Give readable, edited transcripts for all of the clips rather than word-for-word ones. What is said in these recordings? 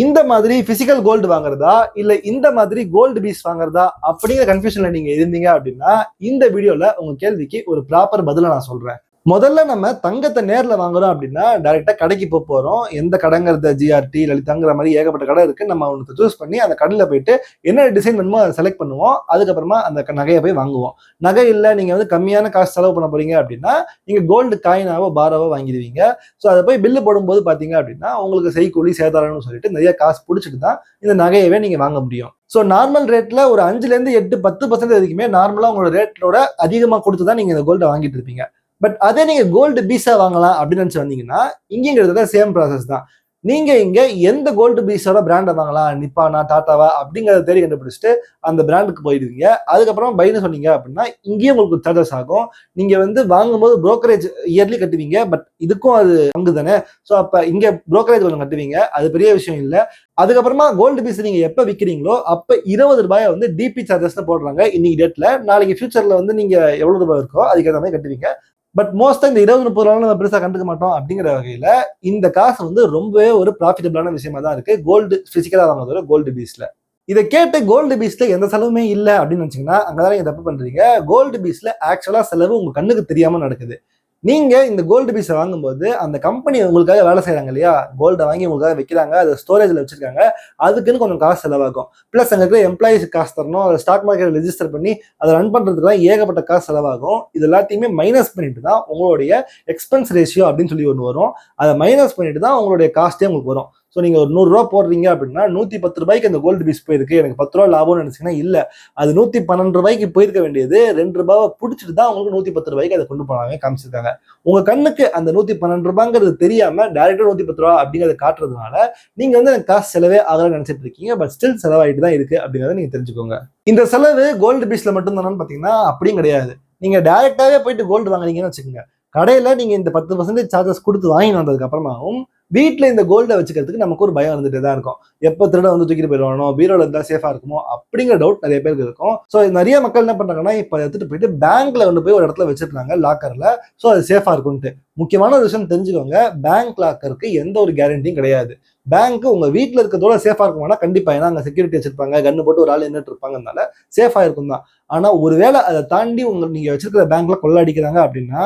இந்த மாதிரி physical gold வாங்குறதா இல்ல இந்த மாதிரி கோல்டு பீஸ் வாங்குறதா அப்படிங்கிற கன்ஃபியூஷன்ல நீங்க இருந்தீங்க அப்படின்னா இந்த வீடியோல உங்க கேள்விக்கு ஒரு ப்ராப்பர் பதில நான் சொல்றேன். முதல்ல நம்ம தங்கத்தை நேர்ல வாங்குறோம் அப்படின்னா டைரக்டா கடைக்கு போறோம். எந்த கடைங்கிறத ஜிஆர்டி லலிதாங்கிற மாதிரி ஏகப்பட்ட கடை இருக்கு. நம்ம ஒன்று சூஸ் பண்ணி அந்த கடையில போயிட்டு என்ன டிசைன் வேணுமோ அதை செலக்ட் பண்ணுவோம். அதுக்கப்புறமா அந்த நகையை போய் வாங்குவோம். நகை இல்லை, நீங்க வந்து கம்மியான காசு செலவு பண்ண போறீங்க அப்படின்னா நீங்க கோல்டு காயினாவோ பாராவோ வாங்கிடுவீங்க. ஸோ அதை போய் பில்லு போடும்போது பாத்தீங்க அப்படின்னா உங்களுக்கு செய்கூலி சேதாரம்னு சொல்லிட்டு நிறைய காசு பிடிச்சிட்டு தான் இந்த நகையவே நீங்க வாங்க முடியும். ஸோ நார்மல் ரேட்ல ஒரு 5லேருந்து 8-10% வரைக்குமே நார்மலா உங்களோட ரேட்டோட அதிகமாக கொடுத்து தான் நீங்க இந்த கோல்டை வாங்கிட்டு இருப்பீங்க. பட் அதே நீங்க கோல்டு பீஸா வாங்கலாம் அப்படின்னு நினைச்சு வந்தீங்கன்னா இங்கிறத சேம் ப்ராசஸ் தான். நீங்க இங்க எந்த கோல்டு பீஸோட பிராண்டை வாங்கலாம், நிப்பானா டாட்டாவா அப்படிங்கறத தேடி கண்டுபிடிச்சிட்டு அந்த பிராண்டுக்கு போயிடுவீங்க. அதுக்கப்புறம் பைன்னு சொன்னீங்க அப்படின்னா இங்கேயும் உங்களுக்கு சார்ஜஸ் ஆகும். நீங்க வந்து வாங்கும்போது புரோக்கரேஜ் இயர்லி கட்டுவீங்க. பட் இதுக்கும் அது பங்கு தானே. ஸோ அப்ப இங்க புரோக்கரேஜ் கொஞ்சம் கட்டுவீங்க, அது பெரிய விஷயம் இல்லை. அதுக்கப்புறமா கோல்டு பீஸ் நீங்க எப்ப விற்கிறீங்களோ அப்ப ₹20 வந்து டிபி சார்ஜஸ் போடுறாங்க இன்னைக்கு டேட்ல. நாளைக்கு ஃபியூச்சர்ல வந்து நீங்க எவ்வளவு ரூபாய் இருக்கோ அதுக்கேற்ற மாதிரி கட்டுவீங்க. பட் மோஸ்டா இந்த 20-30 நம்ம பெருசா கண்டுக்க மாட்டோம். அப்படிங்கிற வகையில இந்த காசு வந்து ரொம்பவே ஒரு ப்ராஃபிட்டபிளான விஷயமா தான் இருக்கு கோல்டு பிசிக்கலா வாங்குறதோட கோல்டு பீஸ்ல. இதை கேட்டு கோல்டு பீஸ்ல எந்த செலவுமே இல்லை அப்படின்னு நினைச்சீங்கன்னா அங்கதான் நீங்க தப்பு பண்றீங்க. கோல்டு பீஸ்ல ஆக்சுவலா செலவு உங்க கண்ணுக்கு தெரியாம நடக்குது. நீங்க இந்த கோல்டு பீஸை வாங்கும்போது அந்த கம்பெனி உங்களுக்காக வேலை செய்யறாங்க இல்லையா, கோல்டை வாங்கி உங்களுக்காக வைக்கிறாங்க, அதை ஸ்டோரேஜ்ல வச்சிருக்காங்க, அதுக்குன்னு கொஞ்சம் காசு செலவாகும். பிளஸ் அங்க இருக்கிற எம்ப்ளாயிஸ் காசு தரணும், அதை ஸ்டாக் மார்க்கெட் ரெஜிஸ்டர் பண்ணி அதை ரன் பண்றதுக்குலாம் ஏகப்பட்ட காசு செலவாகும். இது எல்லாத்தையுமே மைனஸ் பண்ணிட்டு தான் உங்களுடைய எக்ஸ்பென்ஸ் ரேஷியோ அப்படின்னு சொல்லி ஒன்று வரும். அதை மைனஸ் பண்ணிட்டு தான் உங்களுடைய காஸ்டே உங்களுக்கு வரும். ஸோ நீங்க ஒரு ₹100 போடுறீங்க அப்படின்னா ₹110 அந்த கோல்டு பீஸ் போயிருக்கு, எனக்கு ₹10 லாபம்னு நினைச்சீங்கன்னா இல்ல, அது ₹112 போயிருக்க வேண்டியது ₹2 பிடிச்சிட்டு தான் உங்களுக்கு ₹110 அதை கொண்டு போனாங்க காமிச்சிருக்காங்க. உங்க கண்ணுக்கு அந்த ₹112 தெரியாம டைரக்டா ₹110 அப்படிங்கறத காட்டுறதுனால நீங்க வந்து எனக்கு காசு செலவே ஆகலன்னு நினைச்சிட்டு இருக்கீங்க. பட் ஸ்டில் செலவாயிட்டு தான் இருக்கு அப்படிங்கறத நீங்க தெரிஞ்சுக்கோங்க. இந்த செலவு கோல்டு பீஸ்ல மட்டும் தானு பாத்தீங்கன்னா அப்படியும் கிடையாது. நீங்க டைரக்டாவே போயிட்டு கோல்டு வாங்குறீங்கன்னு வச்சுக்கோங்க, கடையில நீங்க இந்த 10% சார்ஜஸ் கொடுத்து வாங்கி வந்ததுக்கு அப்புறமாவும் வீட்டுல இந்த கோல்டை வச்சுக்கிறதுக்கு நமக்கு ஒரு பயம் வந்துட்டே தான் இருக்கும். எப்போ திருட வந்து தூக்கிட்டு போயிடுவானோ, பீரோல இருந்தா சேஃபா இருக்குமோ அப்படிங்கிற டவுட் நிறைய பேருக்கு இருக்கும். ஸோ நிறைய மக்கள் என்ன பண்றாங்கன்னா இப்ப எடுத்துட்டு போயிட்டு பேங்க்ல கொண்டு போய் ஒரு இடத்துல வச்சிருக்காங்க லாக்கர்ல. ஸோ அது சேஃபா இருக்கும்ட்டு. முக்கியமான ஒரு விஷயம் தெரிஞ்சுக்கோங்க, பேங்க் லாக்கருக்கு எந்த ஒரு கேரண்டியும் கிடையாது. பேங்க் உங்க வீட்டுல இருக்கிறதோட சேஃபா இருக்குமானா கண்டிப்பா, ஏன்னா அங்க செக்யூரிட்டி வச்சிருப்பாங்க, கன்னு போட்டு ஒரு ஆள் நின்றுட்டு இருப்பாங்கனால சேஃபா இருக்கும் தான். ஆனா ஒருவேளை அதை தாண்டி நீங்க வச்சிருக்கிற பேங்க்ல கொள்ள அடிக்கிறாங்க அப்படின்னா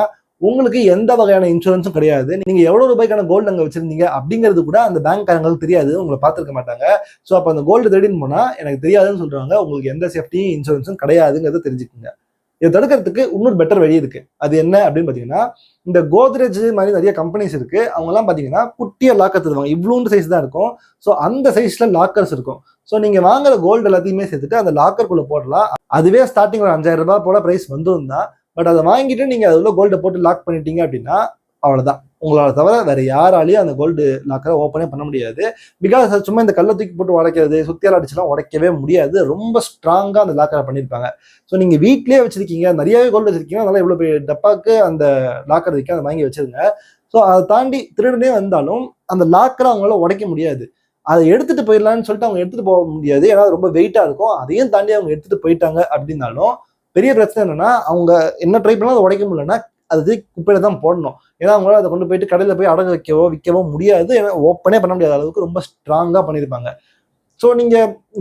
உங்களுக்கு எந்த வகையான இன்சூரன்ஸும் கிடையாது. நீங்க எவ்வளவு ரூபாய்க்கான கோல்டு அங்க வச்சிருந்தீங்க அப்படிங்கிறது கூட அந்த பேங்க்காரங்களுக்கு தெரியாது, உங்களை பார்த்திருக்க மாட்டாங்க. ஸோ அப்ப அந்த கோல்டு தேடின்னு போனா எனக்கு தெரியாதுன்னு சொல்றாங்க, உங்களுக்கு எந்த சேஃப்டியும் இன்சூரன்ஸும் கிடையாதுங்கிறத தெரிஞ்சுக்கோங்க. இதை தடுக்கிறதுக்கு இன்னொரு பெட்டர் வழி இருக்கு. அது என்ன அப்படின்னு பாத்தீங்கன்னா, இந்த கோத்ரேஜ் மாதிரி நிறைய கம்பெனிஸ் இருக்கு. அவங்க எல்லாம் பாத்தீங்கன்னா குட்டியா லாக்கர் தருவாங்க, இவ்வளவு சைஸ் தான் இருக்கும். ஸோ அந்த சைஸ்ல லாக்கர்ஸ் இருக்கும். ஸோ நீங்க வாங்குற கோல்டு எல்லாத்தையுமே சேர்த்துட்டு அந்த லாக்கருக்குள்ள போடலாம். அதுவே ஸ்டார்டிங் ஒரு ₹5000 போல பிரைஸ் வந்துடும் தான். பட் அதை வாங்கிட்டு நீங்க அதுல கோல்டை போட்டு லாக் பண்ணிட்டீங்க அப்படின்னா அவ்வளவுதான். உங்களால தவிர வேற யாராலையும் அந்த கோல்டு லாக்கரை ஓப்பனே பண்ண முடியாது. பிகாஸ் சும்மா இந்த கல்லை தூக்கி போட்டு உடைக்கிறது, சுத்தியால் அடிச்சுலாம் உடைக்கவே முடியாது. ரொம்ப ஸ்ட்ராங்கா அந்த லாக்கரை பண்ணியிருப்பாங்க. ஸோ நீங்க வீட்லயே வச்சிருக்கீங்க, நிறையவே கோல்டு வச்சிருக்கீங்க, அதனால இவ்வளவு பெரிய டப்பாக்கு அந்த லாக்கர் வைக்க அதை வாங்கி வச்சிருங்க. ஸோ அதை தாண்டி திருடனே வந்தாலும் அந்த லாக்கரை அவங்களால உடைக்க முடியாது. அதை எடுத்துட்டு போயிடலான்னு சொல்லிட்டு அவங்க எடுத்துட்டு போக முடியாது, ஏன்னா ரொம்ப வெயிட்டா இருக்கும். அதையும் தாண்டி அவங்க எடுத்துட்டு போயிட்டாங்க அப்படின்னாலும் பெரிய பிரச்சனை என்னன்னா, அவங்க என்ன ட்ரை பண்ணாலும் அதை உடைக்க முடியலன்னா அது குப்பையில தான் போடணும். ஏன்னா அவங்களால அதை கொண்டு போயிட்டு கடையில போய் அடகு வைக்கவோ விற்கவோ முடியாது, ஏன்னா ஓப்பனே பண்ண முடியாத அளவுக்கு ரொம்ப ஸ்ட்ராங்கா பண்ணியிருப்பாங்க. ஸோ நீங்க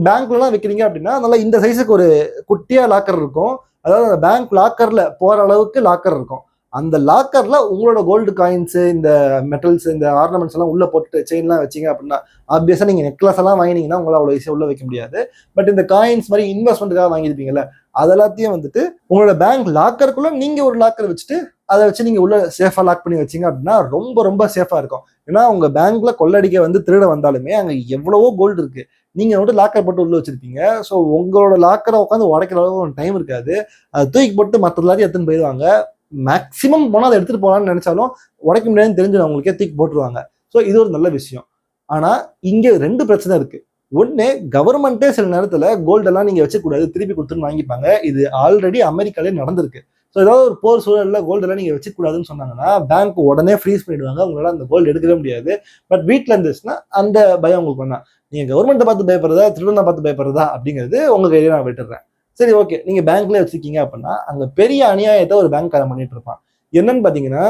பேங்க்லாம் வைக்கிறீங்க அப்படின்னா அதனால இந்த சைஸுக்கு ஒரு குட்டியா லாக்கர் இருக்கும். அதாவது அந்த பேங்க் லாக்கர்ல போற அளவுக்கு லாக்கர் இருக்கும். அந்த லாக்கர்ல உங்களோட கோல்டு காயின்ஸ், இந்த மெட்டல்ஸ், இந்த ஆர்னமெண்ட்ஸ் எல்லாம் உள்ள போட்டு செயின்லாம் வச்சிங்க அப்படின்னா ஆப்வியஸா நீங்க நெக்லஸ் எல்லாம் வாங்கினீங்கன்னா உங்களால அவ்வளவு ஈஸியா உள்ள வைக்க முடியாது. பட் இந்த காயின்ஸ் மாதிரி இன்வெஸ்ட்மெண்ட்டுக்காக வாங்கியிருப்பீங்கல்ல, அதெல்லாத்தையும் வந்துட்டு உங்களோட பேங்க் லாக்கருக்குள்ள நீங்க ஒரு லாக்கர் வச்சுட்டு அதை வச்சு நீங்க உள்ள சேஃபா லாக் பண்ணி வச்சீங்க அப்படின்னா ரொம்ப ரொம்ப சேஃபா இருக்கும். ஏன்னா உங்க பேங்க்ல கொள்ளடிக்க வந்து திருட வந்தாலுமே அங்க எவ்வளவோ கோல்டு இருக்கு, நீங்க வந்து லாக்கர் போட்டு உள்ள வச்சிருப்பீங்க. ஸோ உங்களோட லாக்கரை உட்காந்து உடைக்கிற அளவுக்கு டைம் இருக்காது. அதை தூக்கி போட்டு மற்ற எல்லாத்தையும் எடுத்துன்னு போயிடுவாங்க. மேக்சிமம் போனால் அதை எடுத்துட்டு போகலான்னு நினைச்சாலும் உடைக்க முடியாதுன்னு தெரிஞ்சு அவங்களுக்கே தூக்கி போட்டுருவாங்க. ஸோ இது ஒரு நல்ல விஷயம். ஆனா இங்க 2 பிரச்சனை இருக்கு. ஒன்னு, கவர்மெண்டே சில நேரத்துல கோல்டெல்லாம் நீங்க வச்சக்கூடாது, திருப்பி கொடுத்துன்னு வாங்கிப்பாங்க. இது ஆல்ரெடி அமெரிக்காலே நடந்திருக்கு. ஸோ ஏதாவது ஒரு போர் சூழல்ல கோல்டெல்லாம் நீங்க வச்சுக்கூடாதுன்னு சொன்னாங்கன்னா பேங்க் உடனே ஃப்ரீஸ் பண்ணிடுவாங்க, உங்களால அந்த கோல்டு எடுக்கவே முடியாது. பட் வீட்டில் இருந்துச்சுன்னா அந்த பயம் உங்களுக்கு வேணாம். நீங்க கவர்மெண்ட்டை பார்த்து பயப்படுறதா திருடனை பார்த்து பயப்படுறதா அப்படிங்கிறது உங்க கையில நான் விட்டுறேன். சரி, ஓகே, நீங்க பேங்க்ல வச்சிருக்கீங்க அப்படின்னா அங்க பெரிய அநியாயத்தை ஒரு பேங்க்காரன் பண்ணிட்டு இருப்பான். என்னன்னு பாத்தீங்கன்னா,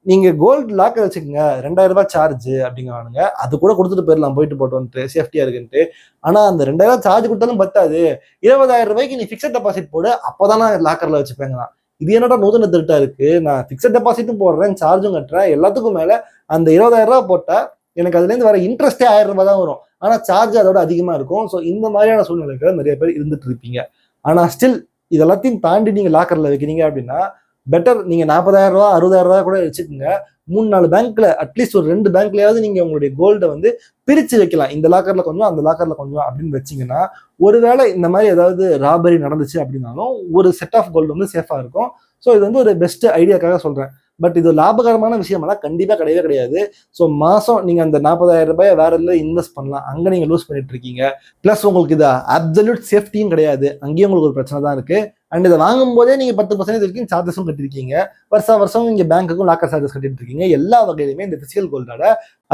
நீங்க கோல்டு லாக்கர் வச்சுக்கோங்க, 2000 ரூபாய் சார்ஜ் அப்படிங்கிறானுங்க. அது கூட கொடுத்துட்டு போயிடலாம், போயிட்டு போட்டோன்ட்டு, சேஃப்டியா இருக்குன்ட்டு. ஆனா அந்த 2000 சார்ஜ் கொடுத்தாலும் பத்தாது, 20,000 ரூபாய்க்கு நீ பிக்சட் டெபாசிட் போடு, அப்பதான் நான் லாக்கர்ல வச்சுப்பேங்க. இது என்னடா நூதன திருட்டா இருக்கு, நான் பிக்சட் டெபாசிட்டும் போடுறேன், சார்ஜும் கட்டுறேன், எல்லாத்துக்கும் மேல அந்த 20,000 ரூபாய் போட்டா எனக்கு அதுல இருந்து வர இன்ட்ரெஸ்டே 1000 ரூபாய் தான் வரும், ஆனா சார்ஜ் அதோட அதிகமா இருக்கும். ஸோ இந்த மாதிரியான சூழ்நிலைகள் நிறைய பேர் இருந்துட்டு இருப்பீங்க. ஆனா ஸ்டில் இதெல்லாத்தையும் தாண்டி நீங்க லாக்கர்ல வைக்கிறீங்க அப்படின்னா பெட்டர் நீங்க 40,000 ரூபாய் 60,000 ரூபாய் கூட வச்சுக்கோங்க. 3-4 பேங்க்ல அட்லீஸ்ட் ஒரு 2 பேங்க்லயாவது நீங்க உங்களுடைய கோல்டை வந்து பிரிச்சு வைக்கலாம். இந்த லாக்கர்ல கொஞ்சம், அந்த லாக்கர்ல கொஞ்சம் அப்படின்னு வச்சீங்கன்னா, ஒருவேளை இந்த மாதிரி ஏதாவது ராபரி நடந்துச்சு அப்படின்னாலும் ஒரு செட் ஆஃப் கோல்டு வந்து சேஃபா இருக்கும். ஸோ இது வந்து ஒரு பெஸ்ட் ஐடியாக்காக சொல்றேன். பட் இது லாபகரமான விஷயமெல்லாம் கண்டிப்பா கிடையவே கிடையாது. ஸோ மாசம் நீங்க அந்த 40,000 ரூபாய் வேற எதுல இன்வெஸ்ட் பண்ணலாம், அங்க நீங்க லூஸ் பண்ணிட்டு இருக்கீங்க. பிளஸ் உங்களுக்கு இது அப்சல்யூட் சேஃப்டியும் கிடையாது, அங்கேயும் உங்களுக்கு ஒரு பிரச்சனை தான் இருக்கு. அண்ட் இதை வாங்கும் போதே நீங்க 10% வரைக்கும் சார்ஜஸும் கட்டிருக்கீங்க. வருஷம் நீங்க பேங்க்குக்கும் லாக்கர் சார்ஜஸ் கட்டிட்டு இருக்கீங்க. எல்லா வகையிலுமே இந்த பிசிக்கல் கோல்டோட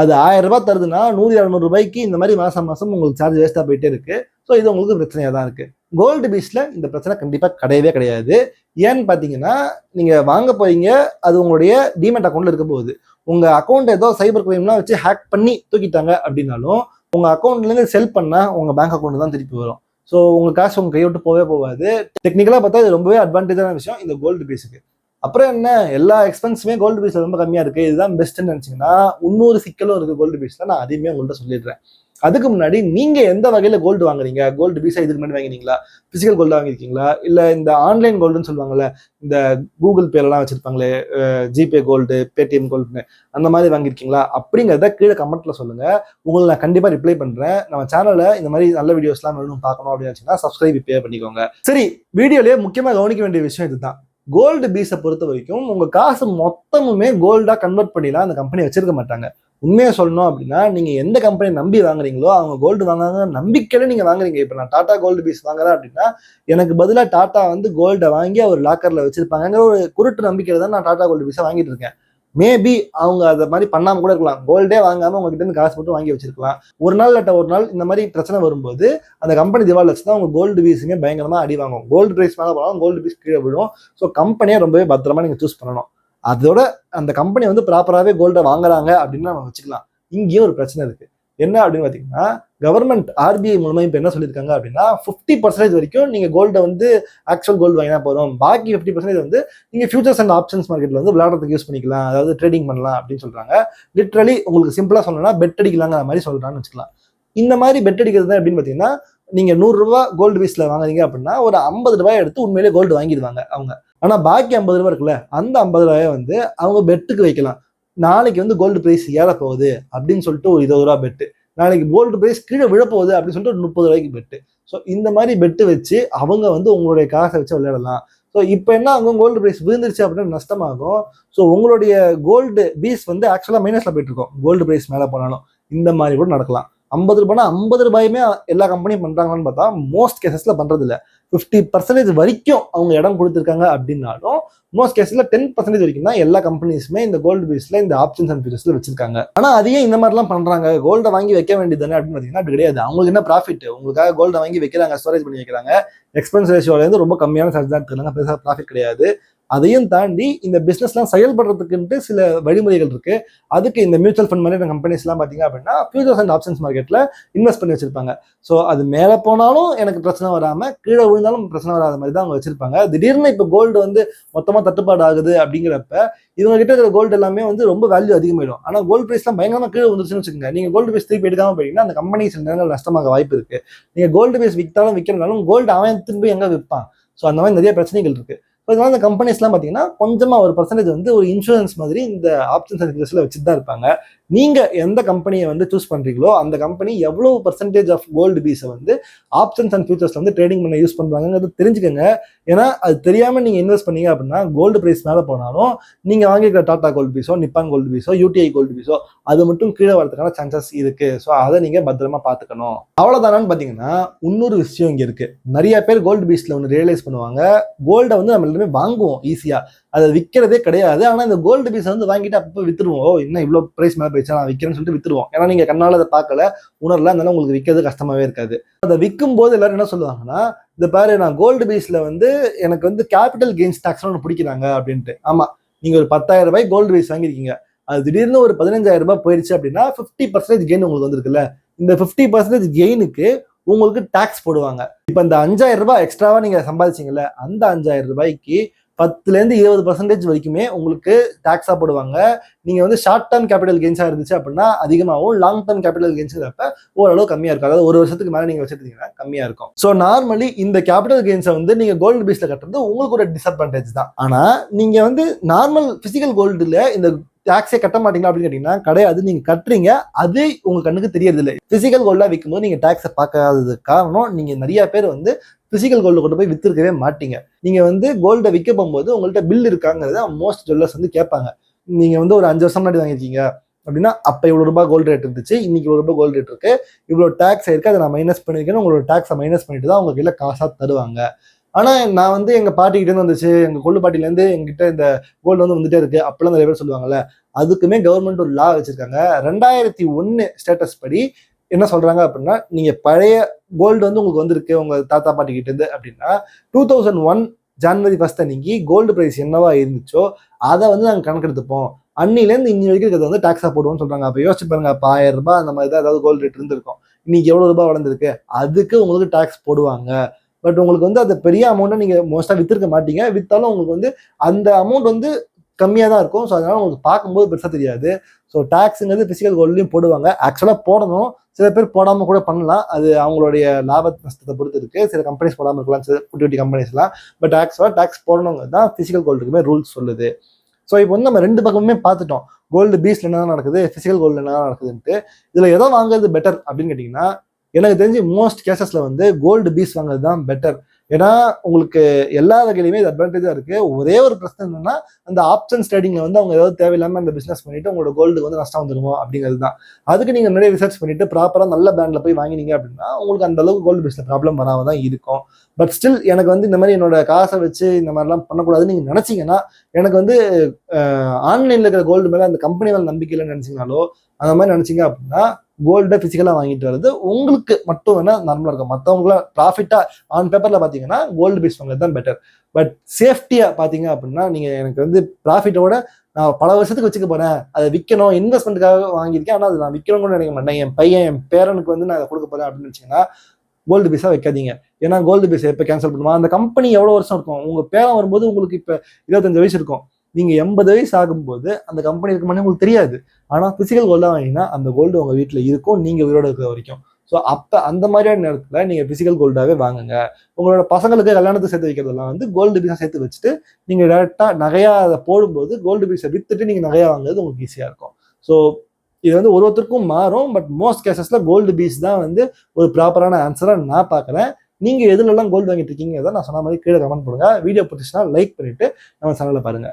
அது 1000 ரூபாய் தருதுன்னா 100-200 ரூபாய்க்கு இந்த மாதிரி மாசம் உங்களுக்கு சார்ஜ் வேஸ்டா போயிட்டே இருக்கு. ஸோ இது உங்களுக்கு பிரச்சனையா தான் இருக்கு. கோல்டு பீஸ்ல இந்த பிரச்சனை கண்டிப்பா கிடையவே கிடையாது. ஏன்னு பாத்தீங்கன்னா, நீங்க வாங்க போறீங்க, அது உங்களுடைய டிமெட் அக்கௌண்ட்ல இருக்க போகுது. உங்க அக்கௌண்ட் ஏதோ சைபர் கிரைம்லாம் வச்சு ஹேக் பண்ணி தூக்கிட்டாங்க அப்படின்னாலும் உங்க அக்கௌண்ட்ல இருந்து செல் பண்ணா உங்க பேங்க் அக்கௌண்ட் தான் திருப்பி வரும். ஸோ உங்க காசு உங்க கையை விட்டு போவே போகாது. டெக்னிக்கலா பார்த்தா இது ரொம்பவே அட்வான்டேஜான விஷயம் இந்த கோல்டு பீஸுக்கு. அப்புறம் என்ன, எல்லா எக்ஸ்பென்ஸுமே கோல்டு பீஸ்ல ரொம்ப கம்மியா இருக்கு, இதுதான் பெஸ்ட்னு நினைச்சீங்கன்னா இன்னொரு சிக்கலும் இருக்கு கோல்டு பீஸ்ல. நான் அதையுமே உங்கள்கிட்ட சொல்லிடுறேன். அதுக்கு முன்னாடி நீங்க எந்த வகையில கோல்டு வாங்குறீங்க? கோல்டு பீஸா இதுக்கு முன்னாடி வாங்கினீங்களா? Physical gold வாங்கிருக்கீங்களா? இல்ல இந்த ஆன்லைன் கோல்டுன்னு சொல்லுவாங்கல்ல, இந்த கூகுள் பேலாம் வச்சிருப்பாங்களே, ஜிபே கோல்டு, பேடிஎம் கோல்டுன்னு, அந்த மாதிரி வாங்கிருக்கீங்களா அப்படிங்கிறத கீழே கமெண்ட்ல சொல்லுங்க. உங்களை நான் கண்டிப்பா ரிப்ளை பண்றேன். நம்ம சேனல்ல இந்த மாதிரி நல்ல வீடியோஸ்லாம் வேணும் பார்க்கணும் அப்படின்னு சப்ஸ்கிரைப் இப்பயே பண்ணிக்கோங்க. சரி, வீடியோலயே முக்கியமா கவனிக்க வேண்டிய விஷயம் இதுதான். கோல்டு பீஸை பொறுத்த வரைக்கும் உங்க காசு மொத்தமுமே கோல்டா கன்வெர்ட் பண்ணிலாம் அந்த கம்பெனி வச்சிருக்க மாட்டாங்க. உண்மையா சொல்லணும் அப்படின்னா, நீங்க எந்த கம்பெனி நம்பி வாங்குறீங்களோ அவங்க கோல்டு வாங்குறாங்க நம்பிக்கையில நீங்க வாங்குறீங்க. இப்ப நான் டாடா கோல்டு பீஸ் வாங்குறேன் அப்படின்னா, எனக்கு பதிலா டாடா வந்து கோல்டை வாங்கி அவர் லாக்கர்ல வச்சிருப்பாங்கிற ஒரு குருட்டு நம்பிக்கையில தான் நான் டாடா கோல்டு பீஸை வாங்கிட்டு இருக்கேன். மேபி அவங்க அதை மாதிரி பண்ணாம கூட இருக்கலாம், கோல்டே வாங்காம உங்ககிட்ட இருந்து காசு மட்டும் வாங்கி வச்சிருக்கலாம். ஒரு நாள் இல்லாட்ட ஒரு நாள் இந்த மாதிரி பிரச்சனை வரும்போது அந்த கம்பெனி திவால் வச்சுதான் உங்க கோல்டு பீஸுமே பயங்கரமா அடி வாங்கும். கோல்டு பிரைஸ் மேலே போனாலும் கோல்டு பீஸ் கீழே விடும். ஸோ கம்பெனியை ரொம்பவே பத்திரமா நீங்க சூஸ் பண்ணணும். அதோட அந்த கம்பெனி வந்து ப்ராப்பராகவே கோல்டை வாங்குறாங்க அப்படின்னு நம்ம வச்சுக்கலாம். இங்கேயும் ஒரு பிரச்சனை இருக்கு. என்ன அப்படின்னு பார்த்தீங்கன்னா, கவர்மெண்ட் ஆர்பிஐ மூலமா இப்போ என்ன சொல்லியிருக்காங்க அப்படின்னா, 50% வரைக்கும் நீங்க கோல்டை வந்து ஆக்சுவல் கோல்டு வாங்கினா போதும், பாக்கி 50% வந்து நீங்க ஃபியூச்சர்ஸ் அண்ட் ஆப்ஷன்ஸ் மார்க்கெட்ல வந்து விளையாடுறதுக்கு யூஸ் பண்ணிக்கலாம், அதாவது ட்ரேடிங் பண்ணலாம் அப்படின்னு சொல்றாங்க. லிட்ரலி உங்களுக்கு சிம்பிளா சொல்லணும்னா பெட் அடிக்கலாங்கிற மாதிரி சொல்றான்னு வச்சுக்கலாம். இந்த மாதிரி பெட் அடிக்கிறது அப்படின்னு பார்த்தீங்கன்னா, நீங்க 100 ரூபாய் கோல்டு பீஸ்ல வாங்குறீங்க அப்படின்னா ஒரு 50 ரூபாய் எடுத்து உண்மையிலேயே கோல்டு வாங்கிடுவாங்க அவங்க. ஆனா பாக்கி 50 ரூபாய் இருக்குல்ல, அந்த 50 ரூபாயை வந்து அவங்க பெட்டுக்கு வைக்கலாம். நாளைக்கு வந்து கோல்டு பிரைஸ் ஏற போகுது அப்படின்னு சொல்லிட்டு ஒரு 20 ரூபா பெட்டு, நாளைக்கு கோல்டு பிரைஸ் கீழே விழ போகுது அப்படின்னு சொல்லிட்டு ஒரு 30 ரூபாய்க்கு பெட்டு. ஸோ இந்த மாதிரி பெட்டு வச்சு அவங்க வந்து உங்களுடைய காசை வச்சு விளையாடலாம். ஸோ இப்போ என்ன ஆகும், கோல்டு பிரைஸ் விழுந்துருச்சு அப்படின்னு நஷ்டமாகும். ஸோ உங்களுடைய கோல்டு பீஸ் வந்து ஆக்சுவலாக மைனஸ்ல போயிட்டு இருக்கும், கோல்டு பிரைஸ் மேலே போனாலும். இந்த மாதிரி கூட நடக்கலாம். 50 ரூபாய்னா 50 ரூபாயுமே எல்லா கம்பெனியும் பண்றாங்கன்னு பார்த்தா மோஸ்ட் கேசஸ்ல பண்றது இல்லை. 50% வரைக்கும் அவங்க இடம் கொடுத்துருக்காங்க அப்படின்னாலும் மோஸ்ட் கேஸ்ல 10% வரைக்கும் தான் எல்லா கம்பெனிஸுமே இந்த கோல்டு பீஸ்ல இந்த ஆப்ஷன்ஸ் அண்ட் ஃபியூச்சர்ஸ்ல வச்சிருக்காங்க. ஆனா அதையே இந்த மாதிரிலாம் பண்றாங்க, கோல்டை வாங்கி வைக்க வேண்டியது தானே அப்படின்னு பார்த்தீங்கன்னா அப்படி கிடையாது. அவங்களுக்கு என்ன ப்ராஃபிட், உங்களுக்காக கோல்டை வாங்கி வைக்கிறாங்க, ஸ்டோரேஜ் பண்ணி வைக்கிறாங்க, எக்ஸ்பென்ஸ் ரேஷியோல இருந்து ரொம்ப கம்மியான சார்ஜ் தான் எடுத்துக்கிறாங்க, பெருசாக ப்ராஃபிட் கிடையாது. அதையும் தாண்டி இந்த பிசினஸ்லாம் செயல்படுறதுக்குன்ட்டு சில வழிமுறைகள் இருக்கு. அதுக்கு இந்த மியூச்சுவல் ஃபண்ட் மாதிரி கம்பெனிஸ்லாம் பார்த்தீங்க அப்படின்னா ஃபியூச்சர்ஸ் அண்ட் ஆப்ஷன்ஸ் மார்க்கெட்ல இன்வெஸ்ட் பண்ணி வச்சிருப்பாங்க. ஸோ அது மேலே போனாலும் எனக்கு பிரச்சனை வராம, கீழே விழுந்தாலும் பிரச்சனை வராத மாதிரி தான் அவங்க வச்சிருப்பாங்க. திடீர்னு இப்போ கோல்டு வந்து மொத்தமாக தட்டுப்பாடு ஆகுது அப்படிங்கிறப்ப இவங்க கிட்ட இருக்கிற கோல்டு எல்லாமே வந்து ரொம்ப வேல்யூ அதிகமாயிடும். ஆனால் கோல்டு பிரைஸ்லாம் பயங்கரமா கீழே வந்துருச்சுன்னு வச்சுக்கோங்க, நீங்க கோல்டு பிரைஸ் திருப்பி எடுக்காம போயிட்டீங்கன்னா அந்த கம்பெனி சில நேரங்கள் நஷ்டமாக வாய்ப்பு இருக்கு. நீங்க கோல்டு பிரைஸ் விற்றாலும் விற்கிறனாலும் கோல்டு அவன் திரும்பி எங்க விற்பான். ஸோ அந்த மாதிரி நிறைய பிரச்சனைகள் இருக்கு. இதனால இந்த கம்பெனிஸ்லாம் பார்த்தீங்கன்னா கொஞ்சமா ஒரு பர்சன்டேஜ் வந்து ஒரு இன்சூரன்ஸ் மாதிரி இந்த ஆப்ஷன்ஸ் அண்ட் ஃபியூச்சர்ஸ்ல வச்சுட்டு தான் இருப்பாங்க. நீங்க எந்த கம்பெனியை வந்து சூஸ் பண்றீங்களோ அந்த கம்பெனி எவ்வளவு பர்சன்டேஜ் ஆஃப் கோல்டு பீஸை வந்து ஆப்ஷன்ஸ் அண்ட் ஃபியூச்சர்ஸ்ல வந்து ட்ரேடிங் பண்ண யூஸ் பண்றாங்கிறது தெரிஞ்சுக்கங்க. ஏன்னா அது தெரியாம நீங்க இன்வெஸ்ட் பண்ணீங்க அப்படின்னா கோல்டு பிரைஸ் மேலே போனாலும் நீங்க வாங்கிக்கிற டாடா கோல்டு பீஸோ, நிப்பான் கோல்டு பீஸோ, யூடிஐ கோல்டு பீஸோ அது மட்டும் கீழே வரதுக்கான சான்சஸ் இருக்கு. ஸோ அதை நீங்க பத்திரமா பார்த்துக்கணும். அவ்வளவுதானான்னு பாத்தீங்கன்னா இன்னொரு விஷயம் இங்க இருக்கு. நிறைய பேர் கோல்டு பீஸ்ல ஒன்று ரியலைஸ் பண்ணுவாங்க, கோல்டை வந்து நம்ம எல்லாமே வாங்குவோம் ஈஸியா, அதை விற்கிறதே கிடையாது. ஆனா இந்த கோல்டு பீஸ் வந்து வாங்கிட்டு அப்போ வித்துருவோம், இன்னும் இவ்வளவு பிரைஸ் மேலே போயிடுச்சா நான் விற்கிறேன்னு சொல்லிட்டு வித்துருவோம். ஏன்னா நீங்க கண்ணால அதை பார்க்கல, உணரல, அதனால உங்களுக்கு விற்கிறது கஷ்டமாவே இருக்காது. அதை விற்கும் போது எல்லாரும் என்ன சொல்லுவாங்கன்னா, இந்த பாரு நான் கோல்டு பீஸ்ல வந்து எனக்கு வந்து கேபிட்டல் கெயின்ஸ் டாக்ஸ் ஒன்று பிடிக்கிறாங்க அப்படின்ட்டு. ஆமா, நீங்க ஒரு 10,000 ரூபாய் கோல்டு பீஸ் வாங்கியிருக்கீங்க, அது திடீர்னு ஒரு 15,000 ரூபாய் போயிடுச்சு அப்படின்னா 50% கெயின் உங்களுக்கு வந்திருக்குல்ல. இந்த 50% கெயினுக்கு உங்களுக்கு டாக்ஸ் போடுவாங்க. இப்ப இந்த 5,000 ரூபாய் எக்ஸ்ட்ராவா நீங்க சம்பாதிச்சீங்கல்ல, அந்த 5,000 ரூபாய்க்கு 10லேருந்து 20% வரைக்குமே உங்களுக்கு டாக்ஸா போடுவாங்க. நீங்க வந்து ஷார்ட் டேர்ம் கேபிட்டல் கெயின்ஸா இருந்துச்சு அப்படின்னா அதிகமாகவும், லாங் டேர்ம் கேபிட்டல் கெயின்ஸ்ங்கிறப்ப ஓரளவு கம்மியா இருக்கும். அதாவது 1 வருஷத்துக்கு மேல நீங்க வச்சிருந்தீங்கன்னா கம்மியா இருக்கும். ஸோ நார்மலி இந்த கேபிட்டல் கெயின்ஸை வந்து நீங்க கோல்டு பீஸ்ல கட்டுறது உங்களுக்கு ஒரு டிஸ்அட்வான்டேஜ் தான். ஆனா நீங்க வந்து நார்மல் பிசிக்கல் கோல்டுல இந்த டாக்ஸே கட்ட மாட்டீங்களா அப்படின்னு கேட்டீங்கன்னா கிடையாது. நீங்க கட்டுறீங்க, அது உங்க கண்ணுக்கு தெரியறது இல்லை. பிசிக்கல் கோல்டா விற்கும் போது நீங்க டாக்ஸை பார்க்காதது காரணம், நீங்க நிறைய பேர் வந்து பிசிக்கல் கோல்டு கொண்டு போய் வித்துருக்கவே மாட்டீங்க. நீங்க வந்து கோல்டை விற்க போகும்போது உங்கள்கிட்ட பில் இருக்காங்கிறத மோஸ்ட் ஜுவல்லர்ஸ் வந்து கேட்பாங்க. நீங்க வந்து ஒரு 5 வருஷம் முன்னாடி வாங்கியிருக்கீங்க அப்படின்னா அப்ப இவ்வளவு ரூபாய் கோல்டு ரேட் இருந்துச்சு, இன்னைக்கு இவ்வளவு ரூபாய் கோல்டு ரேட் இருக்கு, இவ்வளவு டாக்ஸ் இருக்கு, அதை நான் மைனஸ் பண்ணிருக்கேன்னு உங்களோட டாக்ஸை மைனஸ் பண்ணிட்டு தான் உங்க கையில காசா தருவாங்க. ஆனா நான் வந்து எங்க பாட்டிக்கிட்ட இருந்து வந்துச்சு, எங்க கொள்ளு பாட்டில இருந்து எங்கிட்ட இந்த கோல்டு வந்து வந்துட்டே இருக்கு அப்பெல்லாம் நிறைய பேர் சொல்லுவாங்கல்ல. அதுக்குமே கவர்மெண்ட் ஒரு லா வச்சிருக்காங்க. 2001 ஸ்டேட்டஸ் படி என்ன சொல்றாங்க அப்படின்னா, நீங்க பழைய கோல்டு வந்து உங்களுக்கு வந்திருக்கு உங்க தாத்தா பாட்டி கிட்ட இருந்து அப்படின்னா 2001 ஜனவரி 1 அன்னைக்கு கோல்டு பிரைஸ் என்னவா இருந்துச்சோ அதை வந்து நாங்க கணக்கெடுத்துப்போம். அன்னிலேருந்து இன்னி வரைக்கும் இருக்கிறது வந்து டாக்ஸா போடுவோம்னு சொல்றாங்க. அப்ப யோசிச்சு பாருங்க, அப்ப 1000 ரூபாய் அந்த மாதிரி தான் ஏதாவது கோல்டு ரேட் இருந்திருக்கும், இன்னைக்கு எவ்வளவு ரூபாய் வளர்ந்துருக்கு, அதுக்கு உங்களுக்கு டாக்ஸ் போடுவாங்க. பட் உங்களுக்கு வந்து அந்த பெரிய அமௌண்ட்டை நீங்க மோஸ்டா வித்திருக்க மாட்டீங்க. வித்தாலும் உங்களுக்கு வந்து அந்த அமௌண்ட் வந்து கம்மியாக தான் இருக்கும். ஸோ அதனால உங்களுக்கு பார்க்கும்போது பெருசாக தெரியாது. ஸோ டாக்ஸுங்கிறது பிசிக்கல் கோல்ட்லையும் போடுவாங்க. ஆக்சுவலாக போடணும், சில பேர் போடாமல் கூட பண்ணலாம். அது அவங்களுடைய லாப நஷ்டத்தை பொறுத்து இருக்கு. சில கம்பெனிஸ் போடாமல் இருக்கலாம், சில குட்டி குட்டி கம்பெனிஸ்லாம். பட் ஆக்சுவலாக டாக்ஸ் போடணுங்கிறது தான் பிசிக்கல் கோல்டுக்குமே ரூல்ஸ் சொல்லுது. ஸோ இப்போ வந்து நம்ம 2 பக்கமுமே பார்த்துட்டோம். கோல்டு பீஸ்ல என்ன நடக்குது, பிசிக்கல் கோல்டு என்ன நடக்குதுன்ட்டு. இதுல எதை வாங்குறது பெட்டர் அப்படின்னு கேட்டீங்கன்னா, எனக்கு தெரிஞ்சு மோஸ்ட் கேசஸ்ல வந்து கோல்டு பீஸ் வாங்குறது தான் பெட்டர். ஏன்னா உங்களுக்கு எல்லா வகையிலுமே இது அட்வான்டேஜா இருக்கு. ஒரே ஒரு பிரச்சனை என்னன்னா, அந்த ஆப்ஷன்ஸ் ட்ரேடிங்ல வந்து அவங்க ஏதாவது தேவையில்லாம அந்த பிசினஸ் பண்ணிட்டு உங்களோட கோல்டு வந்து நஷ்டம் வந்துருமோ அப்படிங்கிறது தான். அதுக்கு நீங்க நிறைய ரிசர்ச் பண்ணிட்டு ப்ராப்பரா நல்ல பிராண்ட்ல போய் வாங்கினீங்க அப்படின்னா உங்களுக்கு அந்த அளவுக்கு கோல்டு பீஸ்ல ப்ராப்ளம் வராம தான் இருக்கும். பட் ஸ்டில் எனக்கு வந்து இந்த மாதிரி என்னோட காசை வச்சு இந்த மாதிரிலாம் பண்ணக்கூடாதுன்னு நீங்க நினைச்சீங்கன்னா, எனக்கு வந்து ஆன்லைன்ல இருக்கிற கோல்டு மேல அந்த கம்பெனி மேல நம்பிக்கை இல்லைன்னு நினைச்சீங்கனாலோ, அந்த மாதிரி நினைச்சீங்க அப்படின்னா கோல்டை பிசிக்கலா வாங்கிட்டு வர்றது உங்களுக்கு மட்டும் வேணா நார்மலா இருக்கும். மற்றவங்கள ப்ராஃபிட்டா ஆன் பேப்பர்ல பாத்தீங்கன்னா கோல்டு பீஸ் வாங்குறது தான் பெட்டர். பட் சேஃப்டியா பாத்தீங்க அப்படின்னா, நீங்க எனக்கு வந்து ப்ராஃபிட்டோட நான் பல வருஷத்துக்கு வச்சுக்க போறேன், அதை விற்கணும், இன்வெஸ்ட்மெண்ட்டுக்காக வாங்கியிருக்கேன், ஆனா அதை நான் விற்கணும் கூட நினைக்க மாட்டேன், என் பையன் என் பேரனுக்கு வந்து நான் அதை கொடுக்க போறேன் அப்படின்னு நினைச்சீங்கன்னா கோல்டு பீஸா வைக்காதீங்க. ஏன்னா கோல்டு பீஸ் எப்ப கேன்சல் பண்ணுவான், அந்த கம்பெனி எவ்வளவு வருஷம் இருக்கும், உங்க பேரன் வரும்போது உங்களுக்கு இப்ப 25 வயசு இருக்கும், நீங்க 80 வயசு ஆகும்போது அந்த கம்பெனி இருக்குமானே உங்களுக்கு தெரியாது. ஆனா பிசிக்கல் கோல்டா வாங்கினா அந்த கோல்டு உங்க வீட்டுல இருக்கும், நீங்க உயிரோட இருக்கிற வரைக்கும். ஸோ அப்ப அந்த மாதிரியான நேரத்துல நீங்க பிசிக்கல் கோல்டாவே வாங்குங்க. உங்களோட பசங்களுக்கு கல்யாணத்துக்கு சேர்த்து வைக்கிறதெல்லாம் வந்து கோல்டு பீஸா சேர்த்து வச்சுட்டு நீங்க டேரக்டா நகையா அதை போடும்போது கோல்டு பீஸை வித்துட்டு நீங்க நகையா வாங்குறது உங்களுக்கு ஈஸியா இருக்கும். ஸோ இது வந்து ஒருத்தருக்கும் மாறும். பட் மோஸ்ட் கேசஸ்ல கோல்டு பீஸ் தான் வந்து ஒரு ப்ராப்பரான ஆன்சரா நான் பாக்குறேன். நீங்க எதுலெல்லாம் கோல்டு வாங்கிட்டு இருக்கீங்க நான் சொன்ன மாதிரி கீழே கமெண்ட் பண்ணுங்க. வீடியோ பிடிச்சுன்னா லைக் பண்ணிட்டு நம்ம சேனல்ல பாருங்க.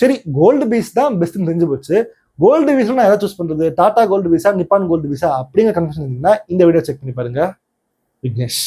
சரி, கோல்டு பீஸ் தான் பெஸ்ட்னு தெரிஞ்சு போச்சு. கோல்டு பீஸ்ல நான் எதை சூஸ் பண்றது, டாடா கோல்டு பீஸா, நிப்பான் கோல்டு பீஸா அப்படிங்கிற கன்ஃபியூஷன் இருந்தீங்கன்னா இந்த வீடியோ செக் பண்ணி பாருங்க. விக்னேஷ்.